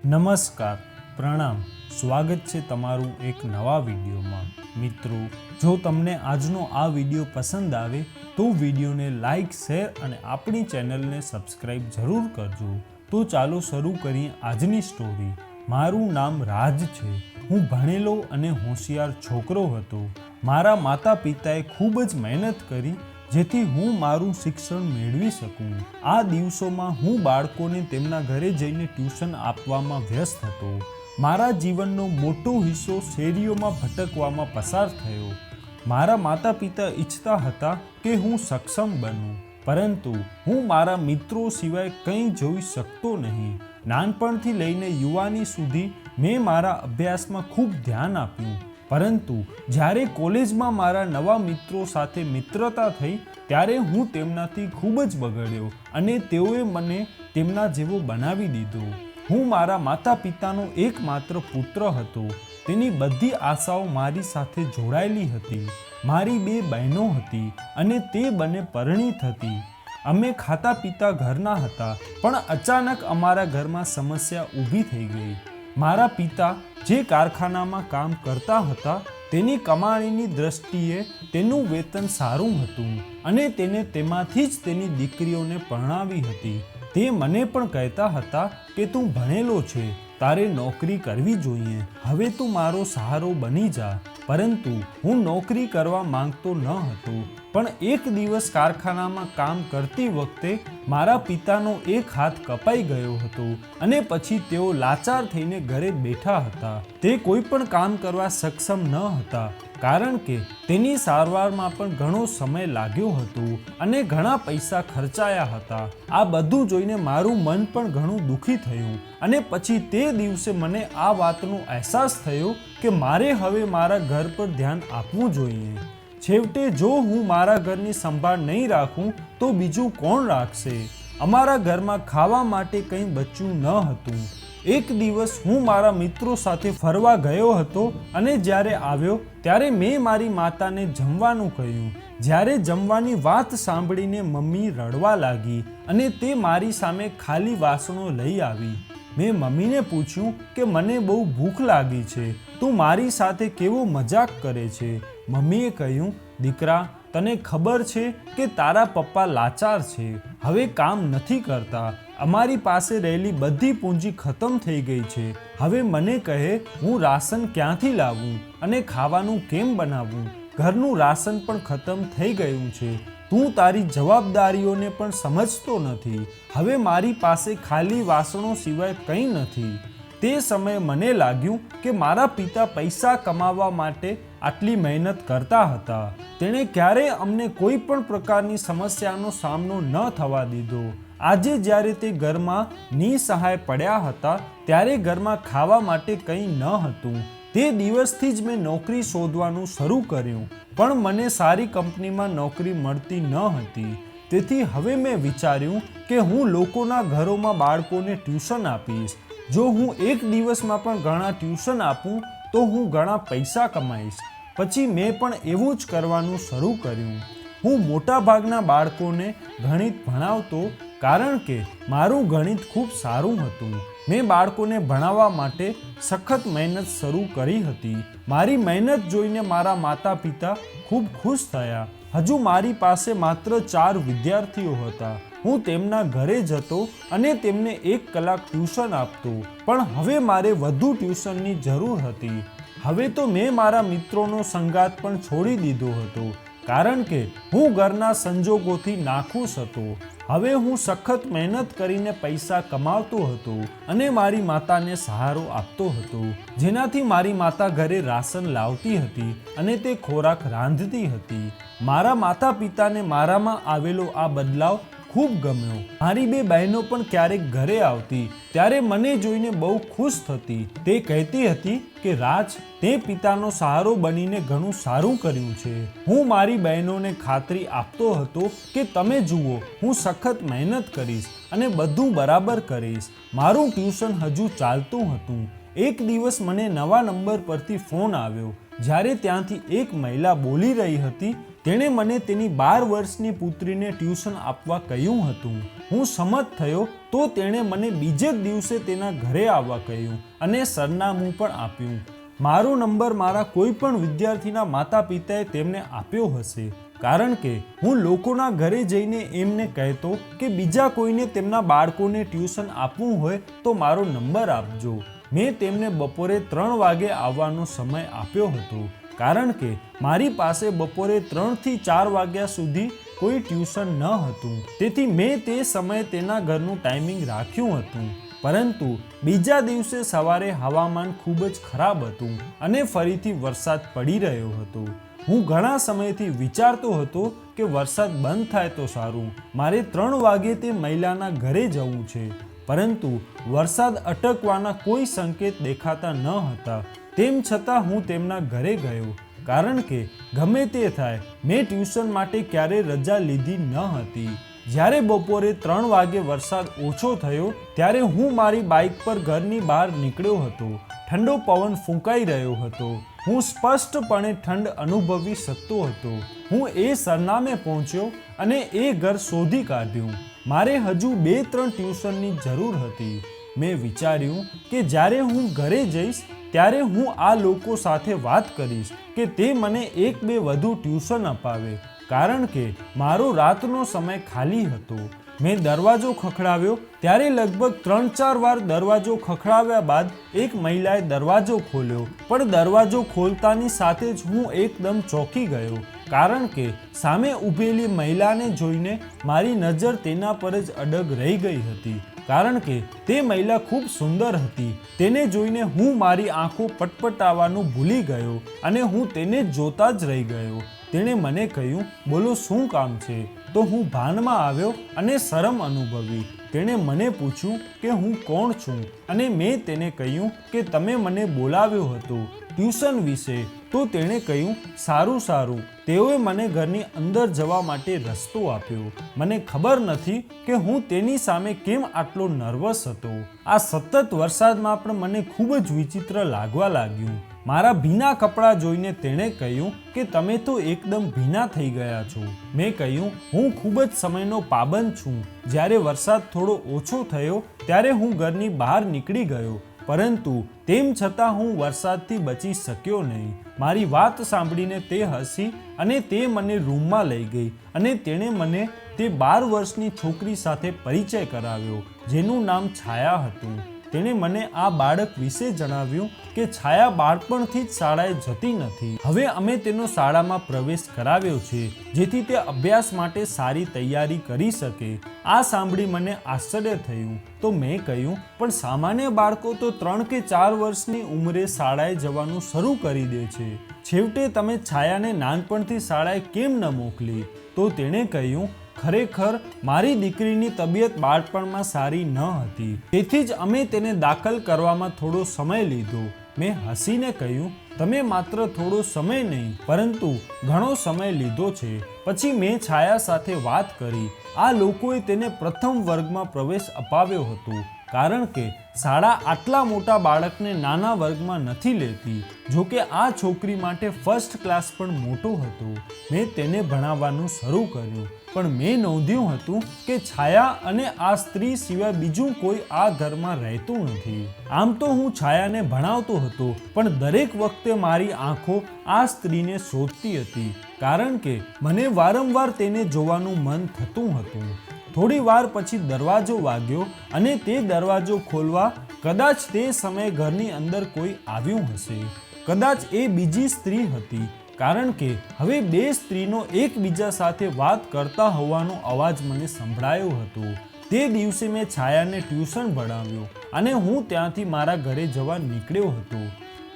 નમસ્કાર, પ્રણામ, સ્વાગત છે તમારું એક નવા વિડીયોમાં। મિત્રો, જો તમને આજનો આ વિડીયો પસંદ આવે તો વિડીયોને લાઈક, શેર અને આપણી ચેનલને સબસ્ક્રાઈબ જરૂર કરજો। તો ચાલો શરૂ કરીએ આજની સ્ટોરી। મારું નામ રાજ છે। હું ભણેલો અને હોશિયાર છોકરો હતો। મારા માતા પિતાએ ખૂબ જ મહેનત કરી જેથી હું મારું શિક્ષણ મેળવી શકું। આ દિવસોમાં હું બાળકોને તેમના ઘરે જઈને ટ્યુશન આપવામાં વ્યસ્ત હતો। મારા જીવનનો મોટો હિસ્સો શેરીઓમાં ભટકવામાં પસાર થયો। મારા માતા પિતા ઈચ્છતા હતા કે હું સક્ષમ બનું, પરંતુ હું મારા મિત્રો સિવાય કંઈ જોઈ શકતો નહીં। નાનપણથી લઈને યુવાની સુધી મેં મારા અભ્યાસમાં ખૂબ ધ્યાન આપ્યું, પરંતુ જ્યારે કોલેજમાં મારા નવા મિત્રો સાથે મિત્રતા થઈ ત્યારે હું તેમનાથી ખૂબ જ બગડ્યો અને તેઓએ મને તેમના જેવો બનાવી દીધો। હું મારા માતા પિતાનો એકમાત્ર પુત્ર હતો। તેની બધી આશાઓ મારી સાથે જોડાયેલી હતી। મારી 2 બહેનો હતી અને તે બંને પરિણીત હતી। અમે ખાતા પીતા ઘરના હતા, પણ અચાનક અમારા ઘરમાં સમસ્યા ઊભી થઈ ગઈ। મારા પિતા જે કારખાનામાં કામ કરતા હતા તેની કમાણીની દ્રષ્ટિએ તેનું વેતન સારું હતું અને તેને તેમાંથી જ તેની દીકરીઓને પરણાવી હતી। તે મને પણ કહેતા હતા કે તું ભણેલો છે, તારે નોકરી કરવી જોઈએ, હવે તું મારો સહારો બની જા। પરંતુ હું નોકરી કરવા માંગતો ન હતો। પણ એક દિવસ કારખાનામાં કામ કરતી વખતે મારા પિતાનો એક હાથ કપાઈ ગયો હતો અને પછી તેઓ લાચાર થઈને ઘરે બેઠા હતા। તે કોઈ પણ કામ કરવા સક્ષમ ન હતા, કારણ કે તેની સારવારમાં પણ ઘણો સમય લાગ્યો હતો અને ઘણા પૈસા ખર્ચાયા હતા। આ બધું જોઈને મારું મન પણ ઘણું દુઃખી થયું અને પછી તે દિવસે મને આ વાતનો અહેસાસ થયો કે મારે હવે મારા ઘર પર ધ્યાન આપવું જોઈએ। છેવટે જો હું મારા ઘરની સંભાળ નહીં રાખું તો બીજું કોણ રાખશે? અમારા ઘરમાં ખાવા માટે કંઈ બચ્યું ન હતું। એક દિવસ હું મારા મિત્રો સાથે ફરવા ગયો હતો અને જ્યારે આવ્યો ત્યારે મેં મારી માતાને જમવાનું કહ્યું। જ્યારે જમવાની વાત સાંભળીને મમ્મી રડવા લાગી અને તે મારી સામે ખાલી વાસણો લઈ આવી। મેં મમ્મીને પૂછ્યું કે મને બહુ ભૂખ લાગી છે, તું મારી સાથે કેવો મજાક કરે છે? મમ્મીએ કહ્યું, દીકરા, તને ખબર છે કે તારા પપ્પા લાચાર છે, હવે કામ નથી કરતા, અમારી પાસે રહેલી બધી પૂંજી ખતમ થઈ ગઈ છે। હવે મને કહે હું રાશન ક્યાંથી લાવું અને ખાવાનું કેમ બનાવું? ઘરનું રાશન પણ ખતમ થઈ ગયું છે। તું તારી જવાબદારીઓને પણ સમજતો નથી। હવે મારી પાસે ખાલી વાસણો સિવાય કંઈ નથી। તે સમયે મને લાગ્યું કે મારા પિતા પૈસા કમાવા માટે આટલી મહેનત કરતા હતા। તેણે ક્યારેય અમને કોઈ પણ પ્રકારની સમસ્યાનો સામનો ન થવા દીધો। આજે જ્યારે તે ઘરમાં નિસહાય પડ્યા હતા ત્યારે ઘરમાં ખાવા માટે કંઈ ન હતું। તે દિવસથી જ મેં નોકરી શોધવાનું શરૂ કર્યું, પણ મને સારી કંપનીમાં નોકરી મળતી ન હતી। તેથી હવે મેં વિચાર્યું કે હું લોકોના ઘરોમાં બાળકોને ટ્યુશન આપીશ। જો હું એક દિવસમાં પણ ઘણા ટ્યુશન આપું તો હું ઘણા પૈસા કમાઈશ। પછી મેં પણ એવું જ કરવાનું શરૂ કર્યું। હું મોટાભાગના બાળકોને ગણિત ભણાવતો, કારણ કે મારું ગણિત ખૂબ સારું હતું। મેં બાળકોને ભણાવવા માટે સખત મહેનત શરૂ કરી હતી। મારી મહેનત જોઈને મારા માતા પિતા ખૂબ ખુશ થયા। હજુ મારી પાસે માત્ર 4 વિદ્યાર્થીઓ હતા। હું તેમના ઘરે જતો અને તેમને 1 કલાક ટ્યુશન આપતો, પણ હવે મારે વધુ ટ્યુશનની જરૂર હતી। હવે તો મેં મારા મિત્રોનો સંગાત પણ છોડી દીધો હતો, કારણ કે હું ઘરના સંજોગોથી નાખુશ હતો। હવે હું સખત મહેનત કરીને પૈસા કમાવતો હતો અને મારી માતાને સહારો આપતો હતો, જેનાથી મારી માતા ઘરે રાશન લાવતી હતી અને તે ખોરાક રાંધતી હતી। મારા માતા પિતાને મારામાં આવેલો આ બદલાવ ખૂબ ગમ્યો। મારી 2 બહેનો પણ ક્યારેક ઘરે આવતી ત્યારે મને જોઈને બહુ ખુશ થતી। તે કહેતી હતી કે રાજ, તે પિતાનો સહારો બનીને ઘણું સારું કર્યું છે। હું મારી બહેનોને ખાતરી આપતો હતો કે તમે જુઓ, હું સખત મહેનત કરીશ અને બધું બરાબર કરીશ। મારું ટ્યુશન હજુ ચાલતું હતું। એક દિવસ મને નવા નંબર પરથી ફોન આવ્યો, જ્યારે ત્યાંથી એક મહિલા બોલી રહી હતી તેણે મને તેની 12 વર્ષની પુત્રીને ટ્યુશન આપવા કહ્યું હતું. હું સંમત થયો તો તેણે મને બીજે જ દિવસે તેના ઘરે આવવા કહ્યું અને સરનામું પણ આપ્યું. મારો નંબર મારા કોઈ પણ વિદ્યાર્થીના માતા પિતાએ તેમને આપ્યો હશે, કારણ કે હું લોકોના ઘરે જઈને એમને કહેતો કે બીજા કોઈને તેમના બાળકોને ટ્યુશન આપવું હોય તો મારો નંબર આપજો. મેં તેમને બપોરે 3 વાગે આવવાનો સમય આપ્યો હતો, કારણ કે મારી પાસે બપોરે 3 થી 4 વાગ્યા સુધી કોઈ ટ્યુશન ન હતું. તેથી મેં તે સમયે તેના ઘરનું ટાઈમિંગ રાખ્યું હતું. પરંતુ બીજા દિવસે સવારે હવામાન ખૂબ જ ખરાબ હતું અને ફરીથી વરસાદ પડી રહ્યો હતો. હું ઘણા સમયથી વિચારતો હતો કે વરસાદ બંધ થાય તો સારું, મારે 3 વાગે તે મહિલાના ઘરે જવું છે. પરંતુ વરસાદ અટકવાના કોઈ સંકેત દેખાતા ન હતા. તેમ છતાં હું તેમના ઘરે ગયો, કારણ કે ગમે તે થાય મેં ટ્યુશન માટે ક્યારેય રજા લીધી ન હતી. જ્યારે બપોરે 3 વાગે વરસાદ ઓછો થયો ત્યારે હું મારી બાઇક પર ઘરની બહાર નીકળ્યો હતો. ઠંડો પવન ફૂંકાઈ રહ્યો હતો. હું સ્પષ્ટપણે ઠંડ અનુભવી શકતો હતો. હું એ સરનામે પહોંચ્યો અને એ ઘર શોધી કાઢ્યું. મારે હજુ 2-3 ટ્યુશનની જરૂર હતી. મેં વિચાર્યું કે જ્યારે હું ઘરે જઈશ ત્યારે હું આ લોકો સાથે વાત કરીશ કે તે મને 1-2 વધુ ટ્યુશન અપાવે, કારણ કે મારો રાતનો સમય ખાલી હતો. મેં દરવાજો ખખડાવ્યો ત્યારે લગભગ 3-4 વાર દરવાજો ખખડાવ્યા બાદ એક મહિલાએ દરવાજો ખોલ્યો. પણ દરવાજો ખોલતાની સાથે જ હું એકદમ ચોંકી ગયો, કારણ કે સામે ઊભેલી મહિલાને જોઈને મારી નજર તેના પર જ અડગ રહી ગઈ હતી, કારણ કે તે મહિલા ખૂબ સુંદર હતી. તેને જોઈને હું મારી આંખો પટપટાવવાનું ભૂલી ગયો અને હું તેને જ જોતા જ રહી ગયો. તેણે મને કહ્યું, બોલો શું કામ છે? તો હું ભાનમાં આવ્યો અને શરમ અનુભવી. તેણે મને પૂછ્યું કે હું કોણ છું અને મેં તેને કહ્યું કે તમે મને બોલાવ્યો હતો ટ્યુશન વિશે. તો તેણે કહ્યું, સારું સારું. તેઓએ મને ઘરની અંદર જવા માટે રસ્તો આપ્યો. મને ખબર નથી કે હું તેની સામે કેમ આટલો નર્વસ હતો. આ સતત વરસાદમાં પણ મને ખૂબ જ વિચિત્ર લાગવા લાગ્યું. મારા ભીના કપડાં જોઈને તેણે કહ્યું કે તમે તો એકદમ ભીના થઈ ગયા છો. મેં કહ્યું, હું ખૂબ જ સમયનો પાબંદ છું. જ્યારે વરસાદ થોડો ઓછો થયો ત્યારે હું ઘરની બહાર નીકળી ગયો, પરંતુ તેમ છતાં હું વરસાદથી બચી શક્યો નહીં. મારી વાત સાંભળીને તે હસી અને તે મને રૂમમાં લઈ ગઈ અને તેણે મને તે 12 વર્ષની છોકરી સાથે પરિચય કરાવ્યો, જેનું નામ છાયા હતું. તેણે મને આ બાળક વિશે જણાવ્યું કે છાયા બાળપણથી જ શાળાએ જતી નથી. હવે અમે તેનો શાળામાં પ્રવેશ કરાવ્યો છે, જેથી તે અભ્યાસ માટે સારી તૈયારી કરી શકે. આ સાંભળી મને આશ્ચર્ય થયું. તો મેં કહ્યું, પણ સામાન્ય બાળકો તો 3 કે 4 વર્ષની ઉંમરે શાળાએ જવાનું શરૂ કરી દે છે. છેવટે તમે છાયાને નાનપણથી શાળાએ કેમ ન મોકલી? તો તેણે કહ્યું, ખરેખર મારી દીકરીની તબિયત બાળપણમાં સારી ન હતી, તેથી જ અમે તેને દાખલ કરવામાં થોડો સમય લીધો. મેં હસીને કહ્યું, તમે માત્ર થોડો સમય નહીં પરંતુ ઘણો સમય લીધો છે. પછી મેં છાયા સાથે વાત કરી. આ લોકોએ તેને પ્રથમ વર્ગમાં પ્રવેશ અપાવ્યો હતો, કારણ કે શાળા આટલા મોટા બાળકને નાના વર્ગમાં નથી લેતી. જોકે આ છોકરી માટે ફર્સ્ટ ક્લાસ પણ મોટો હતો. મેં તેને ભણાવવાનું શરૂ કર્યું, પણ મેં નોંધ્યું હતું કે છાયા અને આ સ્ત્રી સિવાય બીજું કોઈ આ ઘરમાં રહેતું નથી. આમ તો હું છાયાને ભણાવતો હતો, પણ દરેક વખતે મારી આંખો આ સ્ત્રીને શોધતી હતી, કારણ કે મને વારંવાર તેને જોવાનું મન થતું હતું. થોડી વાર પછી દરવાજો વાગ્યો અને તે દરવાજો ખોલવા કદાચ તે સમયે ઘરની અંદર કોઈ આવ્યું હશે. કદાચ એ બીજી સ્ત્રી હતી, કારણ કે હવે 2 સ્ત્રીનો એકબીજા સાથે વાત કરતા હોવાનો અવાજ મને સંભળાયો હતો. તે દિવસે મેં છાયાને ટ્યુશન ભણાવ્યો અને હું ત્યાંથી મારા ઘરે જવા નીકળ્યો હતો.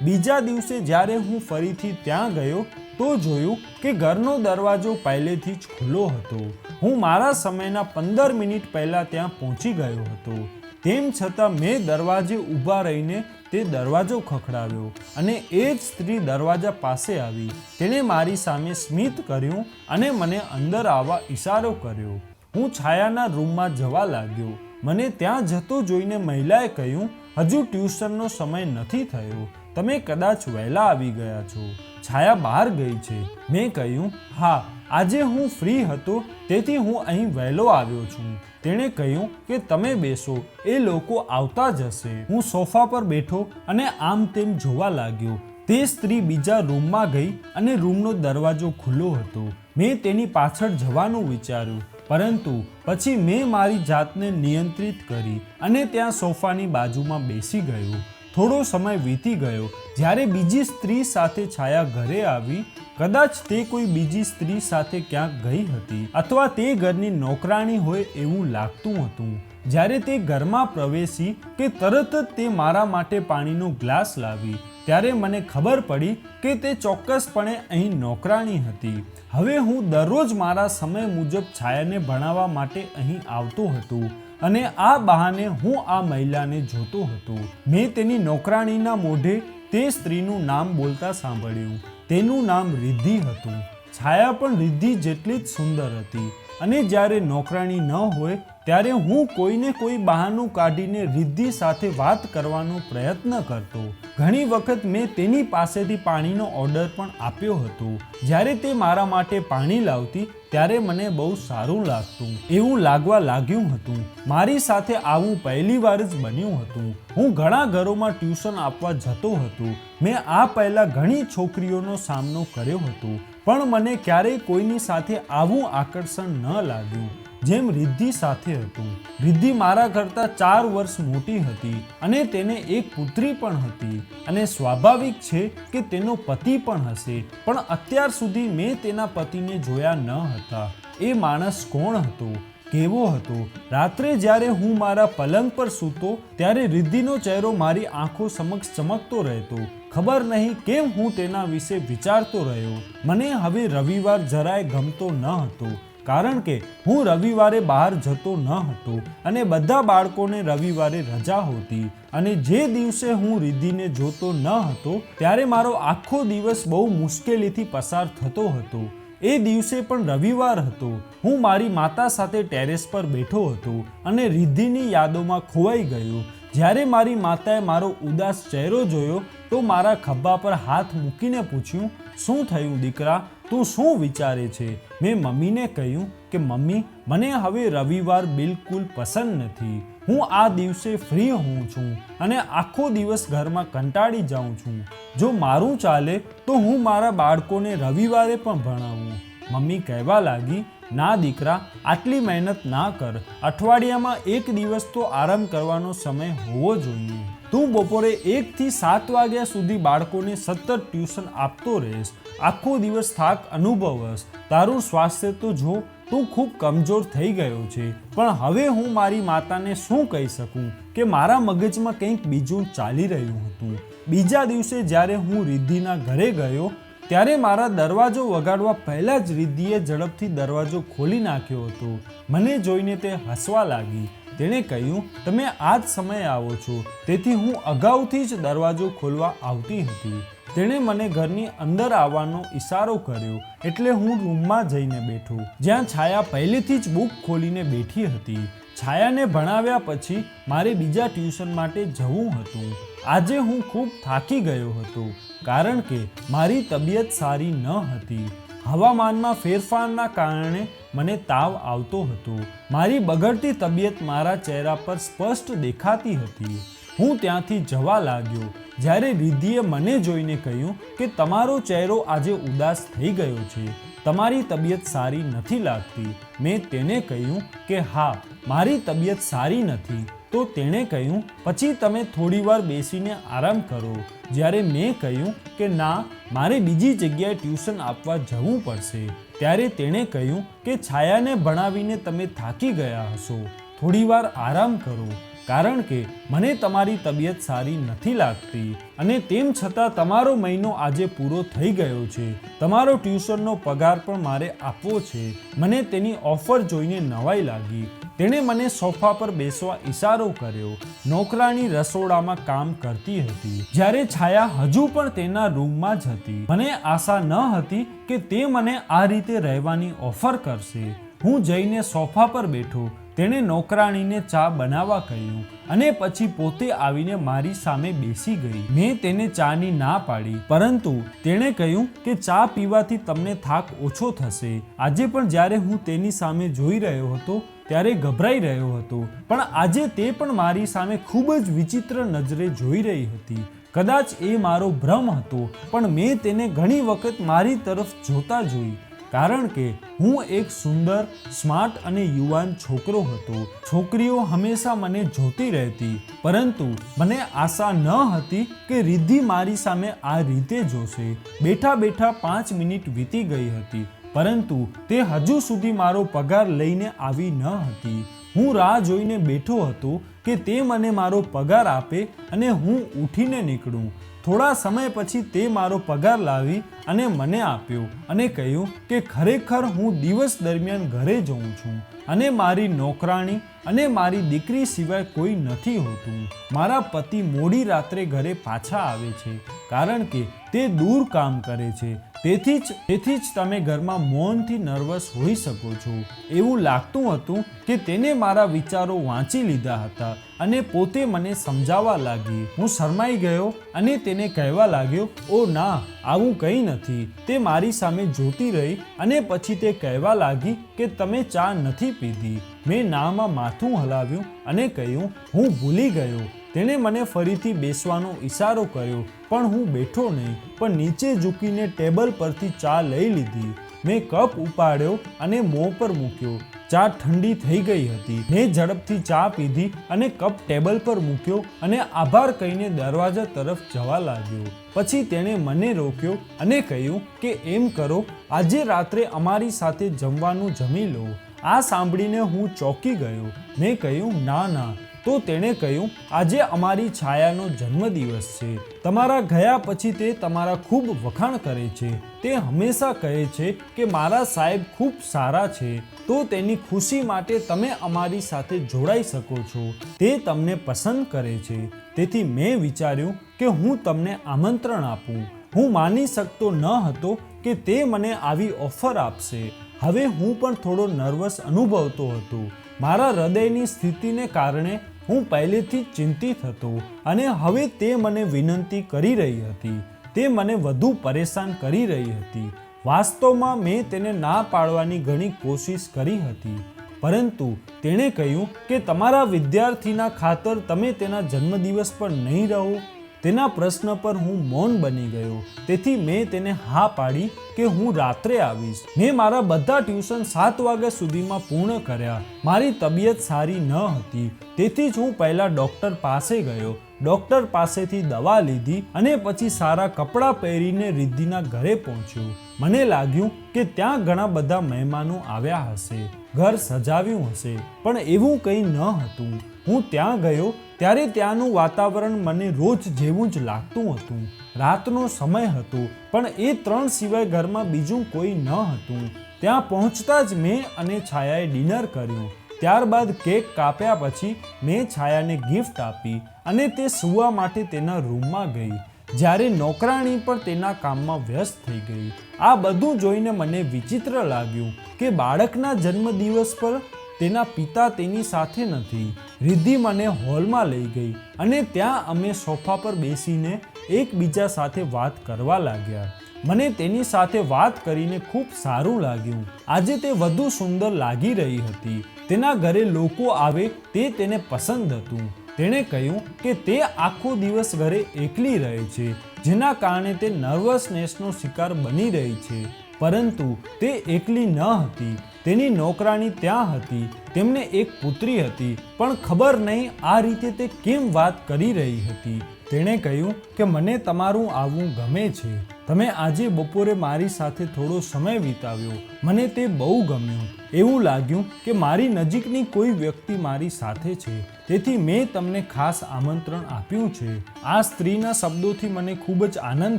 બીજા દિવસે જ્યારે હું ફરીથી ત્યાં ગયો તો જોયું કે ઘરનો દરવાજો પહેલેથી જ ખુલ્લો હતો. હું મારા સમયના 15 મિનિટ પહેલાં ત્યાં પહોંચી ગયો હતો. તેમ છતાં મેં દરવાજે ઊભા રહીને તે દરવાજો ખખડાવ્યો અને એ જ સ્ત્રી દરવાજા પાસે આવી. તેણે મારી સામે સ્મિત કર્યું અને મને અંદર આવવા ઈશારો કર્યો. હું છાયાના રૂમમાં જવા લાગ્યો. મને ત્યાં જતો જોઈને મહિલાએ કહ્યું, હજુ ટ્યુશનનો સમય નથી થયો, તમે કદાચ વહેલા આવી ગયા છો. છાયા બહાર ગઈ છે. મેં કહ્યું, હા, આજે હું ફ્રી હતો તેથી હું અહીં વહેલો આવ્યો છું. તેણે કહ્યું કે તમે બેસો, એ લોકો આવતા જ હશે. હું સોફા પર બેઠો અને આમ તેમ જોવા લાગ્યો. તે સ્ત્રી બીજા રૂમમાં ગઈ અને રૂમનો દરવાજો ખુલ્લો હતો. મેં તેની પાછળ જવાનું વિચાર્યું, પરંતુ પછી મેં મારી જાતને નિયંત્રિત કરી અને ત્યાં સોફાની બાજુમાં બેસી ગયો. થોડો સમય વીતી ગયો. જ્યારે બીજી સ્ત્રી સાથે છાયા ઘરે આવી. કદાચ તે કોઈ બીજી સ્ત્રી સાથે ક્યાંક ગઈ હતી અથવા તે ઘરની નોકરાણી હોય એવું લાગતું હતું. જ્યારે તે ઘરમાં પ્રવેશી કે તરત જ તે મારા માટે પાણીનો ગ્લાસ લાવી, ત્યારે મને ખબર પડી કે તે ચોક્કસપણે અહીં નોકરાણી હતી. હવે હું દરરોજ મારા સમય મુજબ છાયાને ભણાવવા માટે અહીં આવતો હતો અને આ બહાને હું આ મહિલાને જોતો હતો. મેં તેની નોકરાણીના મોઢે તે સ્ત્રીનું નામ બોલતા સાંભળ્યું. તેનું નામ રિદ્ધિ હતું. છાયા પણ રિદ્ધિ જેટલી જ સુંદર હતી અને જ્યારે નોકરાણી ન હોય ત્યારે હું કોઈને કોઈ બહાનું કાઢીને રિદ્ધિ સાથે વાત કરવાનો પ્રયત્ન કરતો. ઘણી વખત મેં તેની પાસેથી પાણીનો ઓર્ડર પણ આપ્યો હતો. જ્યારે તે મારા માટે પાણી લાવતી ત્યારે મને બહુ સારું લાગતું. એવું લાગવા લાગ્યું હતું. મારી સાથે આવું પહેલી વાર જ બન્યું હતું. હું ઘણા ઘરોમાં ટ્યુશન આપવા જતો હતો. મેં આ પહેલા ઘણી છોકરીઓનો સામનો કર્યો હતો, પણ મને ક્યારેય કોઈની સાથે આવું આકર્ષણ ન લાગ્યું જેમ રિદ્ધિ સાથે હતું. રિદ્ધિ મારા કરતાં 4 વર્ષ મોટી હતી અને તેને એક પુત્રી પણ હતી અને સ્વાભાવિક છે કે તેનો પતિ પણ હશે, પણ અત્યાર સુધી મેં તેના પતિને જોયા ન હતા. એ માણસ કોણ હતો? કેવો હતો? રાત્રે જ્યારે હું મારા પલંગ પર સૂતો ત્યારે રિદ્ધિનો ચહેરો મારી આંખો સમક્ષ ચમકતો રહેતો. ખબર નહીં કેમ હું તેના વિશે વિચારતો રહ્યો. મને હવે રવિવાર જરાય ગમતો ન હતો, કારણ કે હું રવિવારે બહાર જતો ન હતો અને બધા બાળકોને રવિવારે રજા હોતી અને જે દિવસે હું રિદ્ધિને જોતો ન હતો ત્યારે મારો આખો દિવસ બહુ મુશ્કેલીથી પસાર થતો હતો. એ દિવસે પણ રવિવાર હતો. હું મારી માતા સાથે ટેરેસ પર બેઠો હતો અને રિદ્ધિની યાદોમાં ખોવાઈ ગયો. જ્યારે મારી માતાએ મારો ઉદાસ ચહેરો જોયો તો મારા ખભા પર હાથ મૂકીને પૂછ્યું, શું થયું દીકરા? તું શું વિચારે છે? મેં મમ્મીને કહ્યું કે મમ્મી, મને હવે રવિવાર બિલકુલ પસંદ નથી. હું આ દિવસે ફ્રી હોઉં છું અને આખો દિવસ ઘરમાં કંટાળી જાઉં છું. જો મારું ચાલે તો હું મારા બાળકોને રવિવારે પણ ભણાવું. મમ્મી કહેવા લાગી, ના દીકરા, આટલી મહેનત ના કર. અઠવાડિયામાં એક દિવસ તો આરામ કરવાનો સમય હોવો જોઈએ. તું બપોરે 1 થી 7 વાગ્યા સુધી બાળકોને સતત ટ્યુશન આપતો રહીશ. આખો દિવસ થાક અનુભવશ. તારું સ્વાસ્થ્ય તો જો, તું ખૂબ કમજોર થઈ ગયો છે. પણ હવે હું મારી માતાને શું કહી શકું કે મારા મગજમાં કંઈક બીજું ચાલી રહ્યું હતું. બીજા દિવસે જ્યારે હું રિદ્ધિના ઘરે ગયો ત્યારે મારા દરવાજો વગાડવા પહેલાં જ રિદ્ધિએ ઝડપથી દરવાજો ખોલી નાખ્યો હતો. મને જોઈને તે હસવા લાગી. તેણે કહ્યું, તમે આ જ સમયે આવો છો, તેથી હું અગાઉથી જ દરવાજો ખોલવા આવતી હતી. તેણે મને ઘરની અંદર આવવાનો ઈશારો કર્યો એટલે હું રૂમમાં જઈને બેઠો, જ્યાં છાયા પહેલેથી જ બુક ખોલીને બેઠી હતી. છાયાને ભણાવ્યા પછી મારે બીજા ટ્યુશન માટે જવું હતું. આજે હું ખૂબ થાકી ગયો હતો કારણ કે મારી તબિયત સારી ન હતી. હવામાનમાં ફેરફારના કારણે મને તાવ આવતો હતો. મારી બગડતી તબિયત મારા ચહેરા પર સ્પષ્ટ દેખાતી હતી. હું ત્યાંથી જવા લાગ્યો જ્યારે રિદ્ધિએ મને જોઈને કહ્યું કે તમારો ચહેરો આજે ઉદાસ થઈ ગયો છે. તમારી તબિયત સારી નથી લાગતી. મેં તેને કહ્યું કે હા, મારી તબિયત સારી નથી. તો તેણે કહ્યું, પછી તમે થોડીવાર બેસીને આરામ કરો. જ્યારે મેં કહ્યું કે ના, મારે બીજી જગ્યાએ ટ્યુશન આપવા જવું પડશે, ત્યારે તેણે કહ્યું કે છાયાને ભણાવીને તમે થાકી ગયા હશો. થોડીવાર આરામ કરો, કારણ કે મને તમારી તબિયત સારી નથી લાગતી અને તેમ છતાં તમારો મહિનો આજે પૂરો થઈ ગયો છે. તમારો ટ્યુશનનો પગાર પણ મારે આપવો છે. મને તેની ઓફર જોઈને નવાઈ લાગી. તેણે મને સોફા પર બેસવા ઈશારો કર્યો. નોકરાણી રસોડામાં કામ કરતી હતી જ્યારે છાયા હજુ પણ તેના રૂમમાં જ હતી. મને આશા ન હતી કે તે મને આ રીતે રહેવાની ઓફર કરશે. હું જઈને સોફા પર બેઠો. તેણે નોકરાણીને ચા બનાવવા કહ્યું અને પછી પોતે આવીને મારી સામે બેસી ગઈ. મેં તેને ચાની ના પાડી, પરંતુ તેણે કહ્યું કે ચા પીવાથી તમને થાક ઓછો થશે. આજે પણ જ્યારે હું તેની સામે જોઈ રહ્યો હતો ત્યારે ગભરાઈ રહ્યો હતો, પણ આજે તે પણ મારી સામે ખૂબ જ વિચિત્ર નજરે જોઈ રહી હતી. કદાચ એ મારો ભ્રમ હતો, પણ મેં તેને ઘણી વખત મારી તરફ જોતા જોઈ, કારણ કે હું એક સુંદર, સ્માર્ટ અને યુવાન છોકરો હતો. છોકરીઓ હંમેશા મને જોતી રહેતી, પરંતુ મને આશા ન હતી કે રિદ્ધિ મારી સામે આ રીતે જોશે. બેઠા બેઠા 5 મિનિટ વીતી ગઈ હતી, પરંતુ તે હજુ સુધી મારો પગાર લઈને આવી ન હતી. હું રાહ જોઈને બેઠો હતો કે તે મને મારો પગાર આપે અને હું ઉઠીને નીકળું. થોડા સમય પછી તે મારો પગાર લાવી અને મને આપ્યો અને કહ્યું કે ખરેખર હું દિવસ દરમિયાન ઘરે જઉં છું અને મારી નોકરાણી અને મારી દીકરી સિવાય કોઈ નથી હોતું. મારા પતિ મોડી રાત્રે ઘરે પાછા આવે છે, કારણ કે તે દૂર કામ કરે છે. તેથી જ તમે ઘરમાં મૌનથી નર્વસ હોઈ શકો છો. એવું લાગતું હતું કે તેને મારા વિચારો વાંચી લીધા હતા અને પોતે મને સમજાવવા લાગી. હું શરમાઈ ગયો અને તેને કહેવા લાગ્યો, "ઓ ના, આવું કંઈ નથી." તે મારી સામે જોતી રહી અને પછી તે કહેવા લાગી કે તમે ચા નથી પીધી. મેં નામાં માથું હલાવ્યું અને કહ્યું, "હું ભૂલી ગયો." તેણે મને ફરીથી બેસવાનો ઈશારો કર્યો, પણ હું બેઠો નહીં, પણ નીચે ઝૂકીને ટેબલ પરથી ચા લઈ લીધી. મેં કપ ઉપાડ્યો અને મોં પર મૂક્યો. ચા ઠંડી થઈ ગઈ હતી. મેં ઝડપથી ચા પીધી અને કપ ટેબલ પર મૂક્યો અને આભાર કહીને દરવાજા તરફ જવા લાગ્યો. પછી તેણે મને રોક્યો અને કહ્યું કે એમ કરો, આજે રાત્રે અમારી સાથે જમવાનું જમી લો. આ સાંભળીને હું ચોંકી ગયો. મેં કહ્યું, "ના ના." તો તેણે કહ્યું, "આજે અમારી છાયાનો જન્મદિવસ છે. તમારા ગયા પછી તે તમારા ખૂબ વખાણ કરે છે. તે હંમેશા કહે છે કે મારા સાહેબ ખૂબ સારા છે. તો તેની ખુશી માટે તમે અમારી સાથે જોડાઈ શકો છો. તે તમને પસંદ કરે છે. તેથી મેં વિચાર્યું કે હું તમને આમંત્રણ આપું." હું માની શકતો ન હતો કે તે મને આવી ઓફર આપશે. હવે હું પણ થોડો નર્વસ અનુભવતો હતો. મારા હૃદયની સ્થિતિને કારણે હું પહેલેથી જ ચિંતિત હતો અને હવે તે મને વિનંતી કરી રહી હતી. તે મને વધુ પરેશાન કરી રહી હતી. વાસ્તવમાં મેં તેને ના પાડવાની ઘણી કોશિશ કરી હતી, પરંતુ તેણે કહ્યું કે તમારા વિદ્યાર્થીના ખાતર તમે તેના જન્મદિવસ પર નહીં રહો. તેના પ્રશ્ન પર હું મૌન બની ગયો. તેથી મેં તેને હા પાડી કે હું રાત્રે આવીશ. મેં મારા બધા ટ્યુશન 7 વાગ્યા સુધીમાં પૂર્ણ કર્યા. મારી તબિયત સારી ન હતી, તેથી જ હું પહેલા ડૉક્ટર પાસે ગયો. ડૉક્ટર પાસેથી દવા લીધી અને પછી સારા કપડાં પહેરીને રિદ્ધિના ઘરે પહોંચ્યો. મને લાગ્યું કે ત્યાં ઘણા બધા મહેમાનો આવ્યા હશે, ઘર સજાવ્યું હશે, પણ એવું કંઈ ન હતું. હું ત્યાં ગયો ત્યારે ત્યાંનું વાતાવરણ મને રોજ જેવું જ લાગતું હતું. રાતનો સમય હતો, પણ એ 3 સિવાય ઘરમાં બીજું કોઈ ન હતું. ત્યાં પહોંચતા જ મેં અને છાયાએ ડિનર કર્યું. ત્યારબાદ કેક કાપ્યા પછી મેં છાયાને ગિફ્ટ આપી અને તે સૂવા માટે તેના રૂમમાં ગઈ, જ્યારે નોકરાણી પણ તેના કામમાં વ્યસ્ત થઈ ગઈ. આ બધું જોઈને મને વિચિત્ર લાગ્યું કે બાળકના જન્મદિવસ પર તેના પિતા તેની સાથે નથી. રિદ્ધિ મને હોલમાં લઈ ગઈ અને ત્યાં અમે સોફા પર બેસીને એકબીજા સાથે વાત કરવા લાગ્યા. મને તેની સાથે વાત કરીને ખૂબ સારું લાગ્યું. આજે તે વધુ સુંદર લાગી રહી હતી. તેના ઘરે લોકો આવે તે તેને પસંદ હતું. તેણે કહ્યું કે તે આખો દિવસ ઘરે એકલી રહે છે, જેના કારણે તે નર્વસનેસનો શિકાર બની રહી છે. પરંતુ તે એકલી ન હતી. તેની નોકરાણી ત્યાં હતી. તેમને એક પુત્રી હતી, પણ ખબર નહીં આ રીતે તે કેમ વાત કરી રહી હતી. તેણે કહ્યું કે મને તમારું આવવું ગમે છે. તમે આજે બપોરે મારી સાથે થોડો સમય વિતાવ્યો. મને તે બહુ ગમ્યું. એવું લાગ્યું કે મારી નજીકની કોઈ વ્યક્તિ મારી સાથે છે. તેથી મેં તમને ખાસ આમંત્રણ આપ્યું છે. આ સ્ત્રીના શબ્દોથી મને ખૂબ જ આનંદ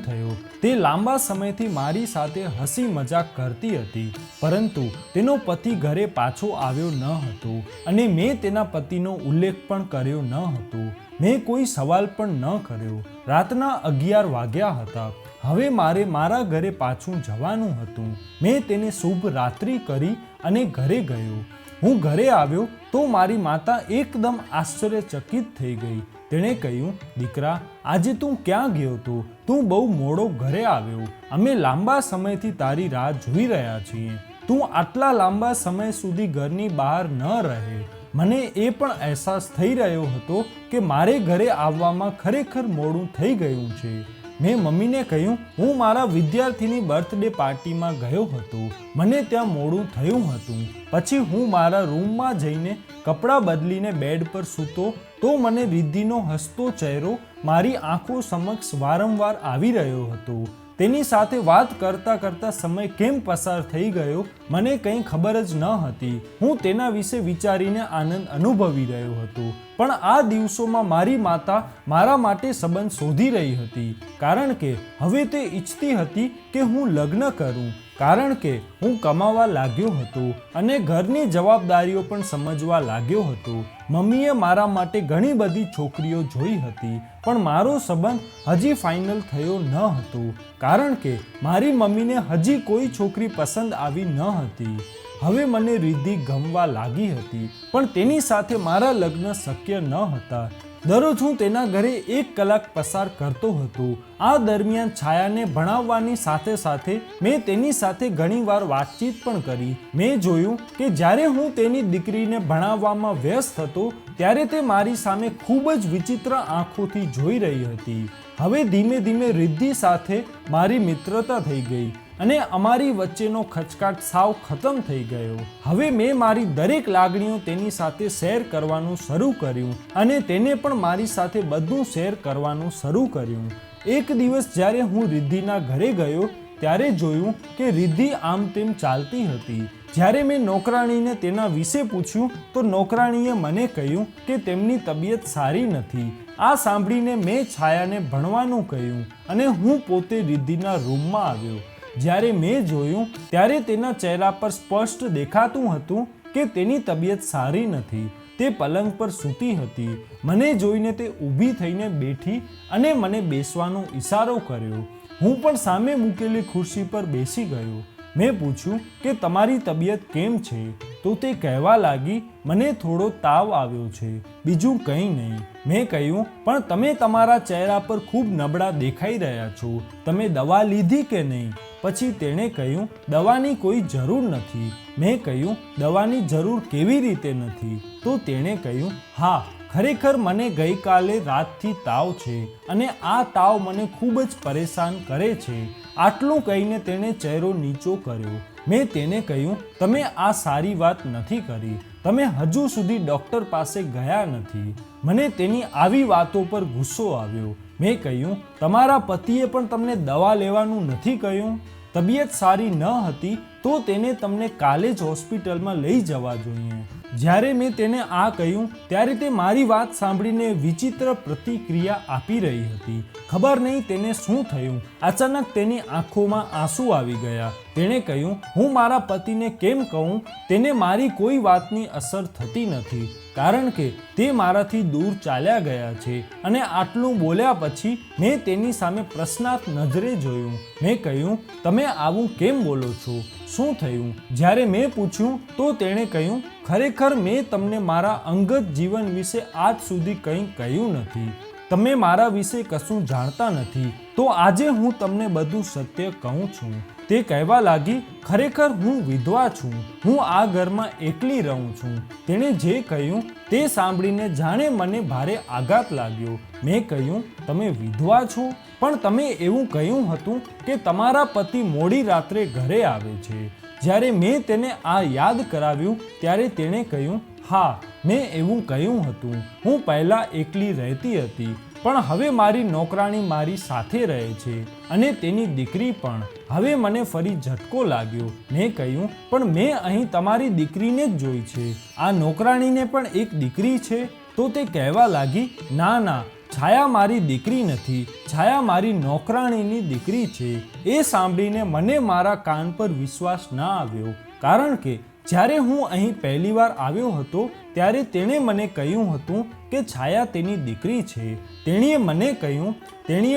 થયો. તે લાંબા સમયથી મારી સાથે હસી મજાક કરતી હતી, પરંતુ તેનો પતિ ઘરે પાછો આવ્યો ન હતો અને મેં તેના પતિનો ઉલ્લેખ પણ કર્યો ન હતો. મેં કોઈ સવાલ પણ ન કર્યો. રાતના 11 વાગ્યા હતા. હવે મારે મારા ઘરે પાછું જવાનું હતું. મેં તેને શુભ રાત્રિ કરી અને ઘરે ગયો. હું ઘરે આવ્યો તો મારી માતા એકદમ આશ્ચર્યચકિત થઈ ગઈ. તેણે કહ્યું, દીકરા, આજે તું ક્યાં ગયો હતો? તું બહુ મોડો ઘરે આવ્યો. અમે લાંબા સમયથી તારી રાહ જોઈ રહ્યા છીએ. તું આટલા લાંબા સમય સુધી ઘરની બહાર ન રહે. મને એ પણ અહેસાસ થઈ રહ્યો હતો કે મારે ઘરે આવવામાં ખરેખર મોડું થઈ ગયું છે. મેં મમ્મીને કહ્યું, હું મારા વિદ્યાર્થીની બર્થડે પાર્ટીમાં ગયો હતો. મને ત્યાં મોડું થયું હતું. પછી હું મારા રૂમમાં જઈને કપડાં બદલીને બેડ પર સૂતો તો મને રિદ્ધિનો હસતો ચહેરો મારી આંખો સમક્ષ વારંવાર આવી રહ્યો હતો. તેની સાથે વાત કરતાં કરતાં સમય કેમ પસાર થઈ ગયો મને કંઈ ખબર જ ન હતી. હું તેના વિશે વિચારીને આનંદ અનુભવી રહ્યો હતો. પણ આ દિવસોમાં મારી માતા મારા માટે સંબંધ શોધી રહી હતી, કારણ કે હવે તે ઈચ્છતી હતી કે હું લગ્ન કરું, કારણ કે હું કમાવા લાગ્યો હતો અને ઘરની જવાબદારીઓ પણ સમજવા લાગ્યો હતો. મમ્મીએ મારા માટે ઘણી બધી છોકરીઓ જોઈ હતી, પણ મારો સંબંધ હજી ફાઇનલ થયો ન હતો, કારણ કે મારી મમ્મીને હજી કોઈ છોકરી પસંદ આવી ન હતી. હવે મને રિદ્ધિ ગમવા લાગી હતી, પણ તેની સાથે મારા લગ્ન શક્ય ન હતા. દરરોજ હું તેના ઘરે 1 કલાક પસાર કરતો હતો. આ દરમિયાન છાયાને ભણાવવાની સાથે સાથે મેં તેની સાથે ઘણીવાર વાતચીત પણ કરી. મેં જોયું કે જ્યારે હું તેની દીકરીને ભણાવવામાં વ્યસ્ત હતો ત્યારે તે મારી સામે ખૂબ જ વિચિત્ર આંખોથી જોઈ રહી હતી. હવે ધીમે ધીમે રિદ્ધિ સાથે મારી મિત્રતા થઈ ગઈ અને અમારી વચ્ચેનો ખચકાટ સાવ ખતમ થઈ ગયો. હવે મેં મારી દરેક લાગણીઓ તેની સાથે શેર કરવાનું શરૂ કર્યું અને તેને પણ મારી સાથે બધું શેર કરવાનું શરૂ કર્યું. એક દિવસ જ્યારે હું રિદ્ધિના ઘરે ગયો ત્યારે જોયું કે રિદ્ધિ આમ તેમ ચાલતી હતી. જ્યારે મેં નોકરાણીને તેના વિશે પૂછ્યું તો નોકરાણીએ મને કહ્યું કે તેમની તબિયત સારી નથી. આ સાંભળીને મેં છાયાને ભણવાનું કહ્યું અને હું પોતે રિદ્ધિના રૂમમાં આવ્યો. જ્યારે મેં જોયું ત્યારે તેના ચહેરા પર સ્પષ્ટ દેખાતું હતું કે તેની તબિયત સારી નથી. તે પલંગ પર સૂતી હતી. મને જોઈને તે ઊભી થઈને બેઠી અને મને બેસવાનો ઈશારો કર્યો. હું પણ સામે મૂકેલી ખુરશી પર બેસી ગયો. મેં પૂછ્યું કે તમારી તબિયત કેમ છે? તો તે કહેવા લાગી, મને થોડો તાવ આવ્યો છે, બીજું કંઈ નહીં. મેં કહ્યું, પણ તમે તમારા ચહેરા પર ખૂબ નબળા દેખાઈ રહ્યા છો. તમે દવા લીધી કે નહીં? પછી તેણે કહ્યું, દવાની કોઈ જરૂર નથી. મેં કહ્યું, દવાની જરૂર કેવી રીતે નથી? તો તેણે કહ્યું, હા, ખરેખર મને ગઈકાલે રાતથી તાવ છે અને આ તાવ મને ખૂબ જ પરેશાન કરે છે. આટલું કહીને તેણે ચહેરો નીચો કર્યો. મેં તેને કહ્યું, તમે આ સારી વાત નથી કરી. તમે હજુ સુધી ડૉક્ટર પાસે ગયા નથી. મને તેની આવી વાતો પર ગુસ્સો આવ્યો. મેં કહ્યું, તમારા પતિએ પણ તમને દવા લેવાનું નથી કહ્યું? તબિયત સારી ન હતી તો તેને તમને કાલે જ હોસ્પિટલમાં લઈ જવા જોઈએ. જ્યારે મેં તેને આ કહ્યું ત્યારે તે મારી વાત સાંભળીને વિચિત્ર પ્રતિક્રિયા આપી રહી હતી. ખબર નહીં તેને શું થયું. અચાનક તેની આંખોમાં આંસુ આવી ગયા. તેણે કહ્યું, હું મારા પતિને કેમ કહું? તેને મારી કોઈ વાતની અસર થતી નથી, કારણ કે તે મારાથી દૂર ચાલ્યા ગયા છે. અને આટલું બોલ્યા પછી મેં તેની સામે પ્રશ્નાર્થ નજરે જોયું. મેં કહ્યું, તમે આવું કેમ બોલો છો? શું થયું? જ્યારે મેં પૂછ્યું તો તેણે કહ્યું, ખરેખર મેં તમને મારા અંગત જીવન વિશે આજ સુધી કંઈ કહ્યું નથી. તમે મારા વિશે કશું જાણતા નથી. તો આજે હું તમને બધું સત્ય કહું છું. તે કહેવા લાગી, ખરેખર હું વિધવા છું. હું આ ઘરમાં એકલી રહું છું. તેણે જે કહ્યું તે સાંભળીને જાણે મને ભારે આઘાત લાગ્યો. મેં કહ્યું, તમે વિધવા છો? પણ તમે એવું કહ્યું હતું કે તમારા પતિ મોડી રાત્રે ઘરે આવે છે. જ્યારે મેં તેને આ યાદ કરાવ્યું ત્યારે તેણે કહ્યું, હા, મેં એવું કહ્યું હતું. હું પહેલાં એકલી રહેતી હતી, પણ હવે મારી નોકરાણી મારી સાથે રહે છે અને તેની દીકરી પણ. હવે મને ફરી ઝટકો લાગ્યો. મેં કહ્યું, પણ મેં અહીં તમારી દીકરીને જ જોઈ છે. આ નોકરાણીને પણ એક દીકરી છે? તો તે કહેવા લાગી, ના ના, છાયા મારી દીકરી નથી. છાયા મારી નોકરાણીની દીકરી છે. એ સાંભળીને મને મારા કાન પર વિશ્વાસ ના આવ્યો, કારણ કે જ્યારે હું અહીં પહેલીવાર આવ્યો હતો ત્યારે તેણે મને કહ્યું હતું કે છાયા તેની દીકરી છે. તેણીએ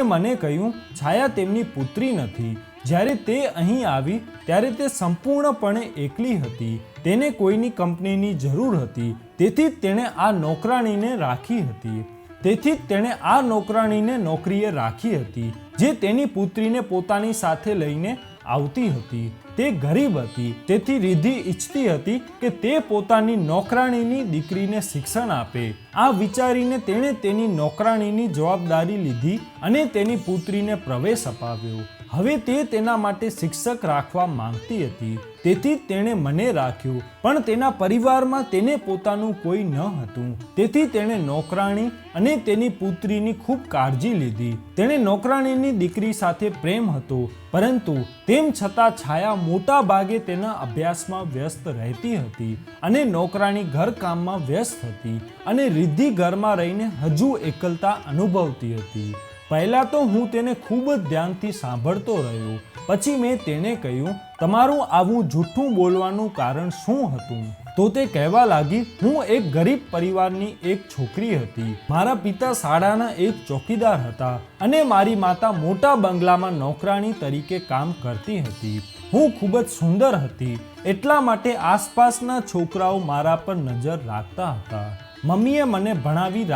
મને કહ્યું છાયા તેમની પુત્રી નથી. જ્યારે તે અહીં આવી ત્યારે તે સંપૂર્ણપણે એકલી હતી. તેને કોઈની કંપનીની જરૂર હતી, તેથી જ તેણે આ નોકરાણીને રાખી હતી. તેથી જ તેણે આ નોકરાણીને નોકરીએ રાખી હતી, જે તેની પુત્રીને પોતાની સાથે લઈને આવતી હતી. તે ગરીબ હતી, તેથી રિદ્ધિ ઈચ્છતી હતી કે તે પોતાની નોકરાણીની દીકરીને શિક્ષણ આપે. આ વિચારીને તેણે તેની નોકરાણીની જવાબદારી લીધી અને તેની પુત્રીને પ્રવેશ અપાવ્યો. હવે તે તેના માટે શિક્ષક રાખવા માંગતી હતી, તેથી તેણે મને રાખ્યો, પણ તેના પરિવારમાં તેને પોતાનું કોઈ ન હતું. તેથી તેણે નોકરાણી અને તેની પુત્રીની ખૂબ કાળજી લીધી. તેણે નોકરાણીની દીકરી સાથે પ્રેમ હતો, પરંતુ તેમ છતાં છાયા મોટા ભાગે તેના અભ્યાસમાં વ્યસ્ત રહેતી હતી અને નોકરાણી ઘરકામમાં વ્યસ્ત હતી અને રિદ્ધિ ઘરમાં રહીને હજુ એકલતા અનુભવતી હતી. પહેલાં તો હું તેને ખૂબ જ ધ્યાનથી સાંભળતો રહ્યો. પછી મેં તેને કહ્યું, તમારું આવું જૂઠું બોલવાનું કારણ શું હતું? તો તે કહેવા લાગી, હું એક ગરીબ પરિવારની એક છોકરી હતી. મારા પિતા શાળાના એક ચોકીદાર હતા અને મારી માતા મોટા બંગલામાં નોકરાણી તરીકે કામ કરતી હતી. હું ખૂબ જ સુંદર હતી, એટલા માટે આસપાસના છોકરાઓ મારા પર નજર રાખતા હતા. મમ્મીએ મને ભણાવી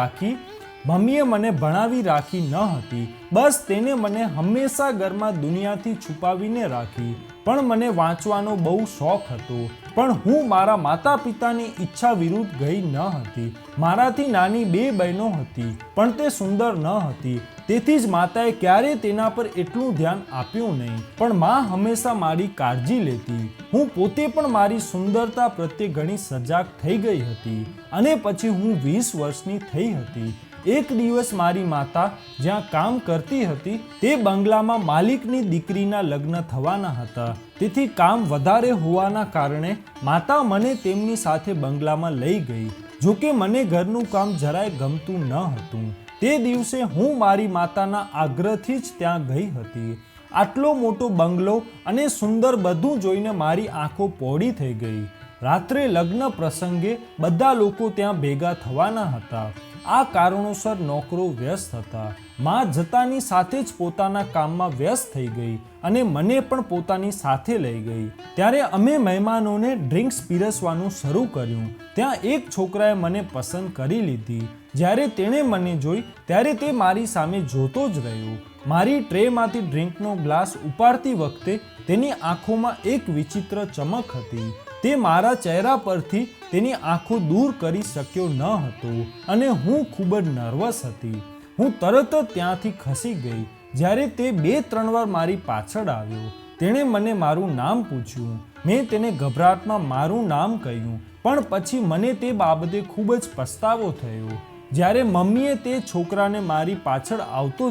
રાખી ન હતી. બસ તેને મને હંમેશા ઘરમાં દુનિયાથી છુપાવીને રાખી. પણ મને વાંચવાનો બહુ શોખ હતો, પણ હું મારા માતા પિતાની ઈચ્છા વિરુદ્ધ ગઈ ન હતી. મારાથી નાની 2 બહેનો હતી, પણ તે સુંદર ન હતી, તેથી જ માતાએ ક્યારેય તેના પર એટલું ધ્યાન આપ્યું નહીં. પણ માં હંમેશા મારી કાળજી લેતી. હું પોતે પણ મારી સુંદરતા પ્રત્યે ઘણી સજાગ થઈ ગઈ હતી અને પછી હું 20 વર્ષની થઈ હતી. એક દિવસ મારી માતા જ્યાં કામ કરતી હતી તે બંગલામાં માલિકની દીકરીના લગ્ન થવાના હતા. તેથી કામ વધારે હોવાના કારણે માતા મને તેમની સાથે બંગલામાં લઈ ગઈ. જોકે મને ઘરનું કામ જરાય ગમતું ન હતું. તે દિવસે હું મારી માતાના આગ્રહથી જ ત્યાં ગઈ હતી. આટલો મોટો બંગલો અને સુંદર બધું જોઈને મારી આંખો પહોળી થઈ ગઈ. રાત્રે લગ્ન પ્રસંગે બધા લોકો ત્યાં ભેગા થવાના હતા. આ કારણોસર નોકરો વ્યસ્ત હતા. માં જતાની સાથે જ પોતાના કામમાં વ્યસ્ત થઈ ગઈ અને મને પણ પોતાની સાથે લઈ ગઈ. ત્યારે અમે મહેમાનોને ડ્રિંક્સ પીરસવાનું શરૂ કર્યું. ત્યાં એક છોકરાએ મને પસંદ કરી લીધી. જ્યારે તેણે મને જોઈ ત્યારે તે મારી સામે જોતો જ રહ્યો. મારી ટ્રેમાંથી ડ્રિંકનો ગ્લાસ ઉપાડતી વખતે તેની આંખોમાં એક વિચિત્ર ચમક હતી. તે મારા ચહેરા પરથી તેની આંખો દૂર કરી શક્યો ન હતો અને હું ખૂબ જ નર્વસ હતી. હું તરત જ ત્યાંથી ખસી ગઈ. જ્યારે તે 2-3 વાર મારી પાછળ આવ્યો. તેણે મને મારું નામ પૂછ્યું. મેં તેને ગભરાટમાં મારું નામ કહ્યું, પણ પછી મને તે બાબતે ખૂબ જ પસ્તાવો થયો. જ્યારે મમ્મીએ તે છોકરાને મારી પાછળ આવતો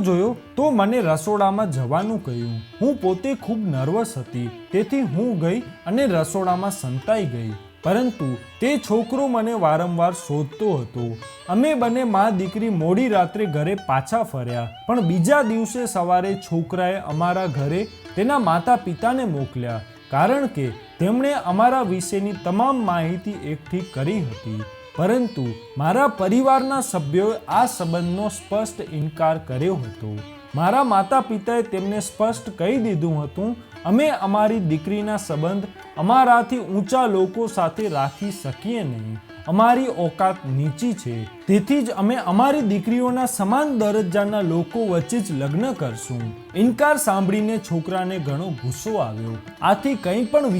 જોયો તો મને રસોડામાં જવાનું કહ્યું. હું પોતે ખૂબ નર્વસ હતી, તેથી હું ગઈ અને રસોડામાં સંતાઈ ગઈ. પરંતુ તે છોકરો મને વારંવાર શોધતો હતો. અમે બંને મા દીકરી મોડી રાત્રે ઘરે પાછા ફર્યા, પણ બીજા દિવસે સવારે છોકરાએ અમારા ઘરે તેના માતા પિતાને મોકલ્યા, કારણ કે તેમણે અમારા વિશેની તમામ માહિતી એકઠી કરી હતી. પરંતુ મારા પરિવારના સભ્યોએ આ સંબંધનો સ્પષ્ટ ઇનકાર કર્યો હતો. મારા માતા પિતાએ તેમને સ્પષ્ટ કહી દીધું હતું, અમે અમારી દીકરીના સંબંધ અમારાથી ઊંચા લોકો સાથે રાખી શકીએ નહીં. અમારી ઓકાત નીચી છે, તેથી જ અમે અમારી દીકરીઓના સમાન દરજ્જાના લોકો વચ્ચે જ લગ્ન કરશું. ઇનકાર સાંભળીને છોકરાને ઘણો ગુસ્સો આવ્યો. આથી કંઈ પણ